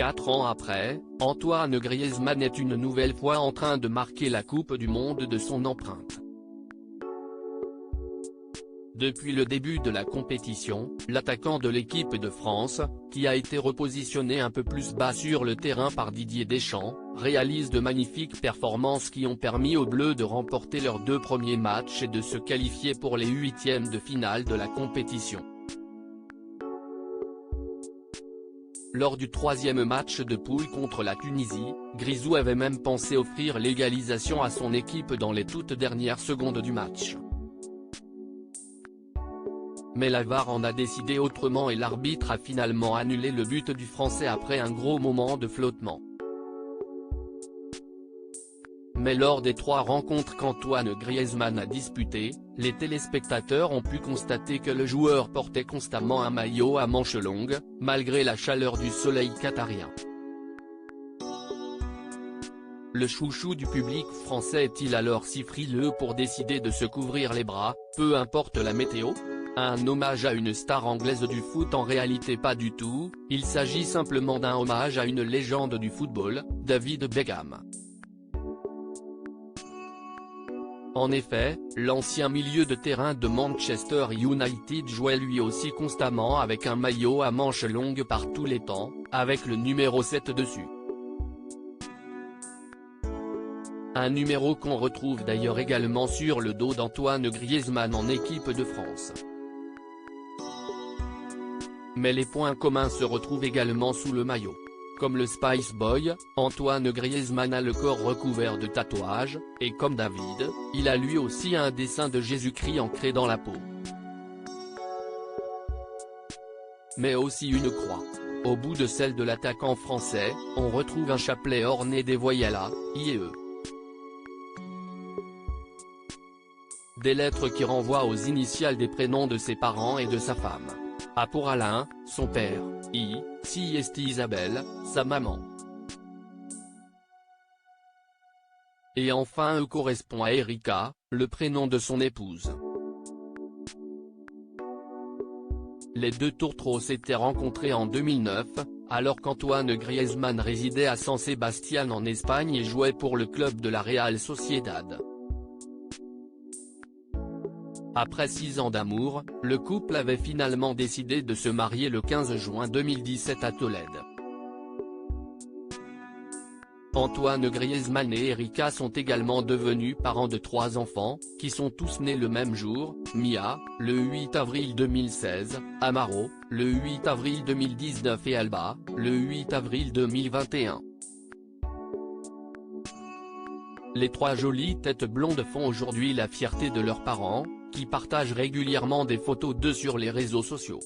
4 ans après, Antoine Griezmann est une nouvelle fois en train de marquer la Coupe du Monde de son empreinte. Depuis le début de la compétition, l'attaquant de l'équipe de France, qui a été repositionné un peu plus bas sur le terrain par Didier Deschamps, réalise de magnifiques performances qui ont permis aux Bleus de remporter leurs 2 premiers matchs et de se qualifier pour les 8e de finale de la compétition. Lors du 3e match de poule contre la Tunisie, Grisou avait même pensé offrir l'égalisation à son équipe dans les toutes dernières secondes du match. Mais la VAR en a décidé autrement et l'arbitre a finalement annulé le but du Français après un gros moment de flottement. Mais lors des 3 rencontres qu'Antoine Griezmann a disputées, les téléspectateurs ont pu constater que le joueur portait constamment un maillot à manches longues, malgré la chaleur du soleil qatarien. Le chouchou du public français est-il alors si frileux pour décider de se couvrir les bras, peu importe la météo ? Un hommage à une star anglaise du foot? En réalité pas du tout, il s'agit simplement d'un hommage à une légende du football, David Beckham. En effet, l'ancien milieu de terrain de Manchester United jouait lui aussi constamment avec un maillot à manches longues par tous les temps, avec le numéro 7 dessus. Un numéro qu'on retrouve d'ailleurs également sur le dos d'Antoine Griezmann en équipe de France. Mais les points communs se retrouvent également sous le maillot. Comme le Spice Boy, Antoine Griezmann a le corps recouvert de tatouages, et comme David, il a lui aussi un dessin de Jésus-Christ ancré dans la peau. Mais aussi une croix. Au bout de celle de l'attaquant français, on retrouve un chapelet orné des voyelles A, I et E. Des lettres qui renvoient aux initiales des prénoms de ses parents et de sa femme. A pour Alain, son père, I, si est Isabelle, sa maman. Et enfin E correspond à Erika, le prénom de son épouse. Les 2 tourtereaux s'étaient rencontrés en 2009, alors qu'Antoine Griezmann résidait à San Sebastián en Espagne et jouait pour le club de la Real Sociedad. Après 6 ans d'amour, le couple avait finalement décidé de se marier le 15 juin 2017 à Tolède. Antoine Griezmann et Erika sont également devenus parents de 3 enfants, qui sont tous nés le même jour, Mia, le 8 avril 2016, Amaro, le 8 avril 2019 et Alba, le 8 avril 2021. Les 3 jolies têtes blondes font aujourd'hui la fierté de leurs parents, qui partagent régulièrement des photos d'eux sur les réseaux sociaux.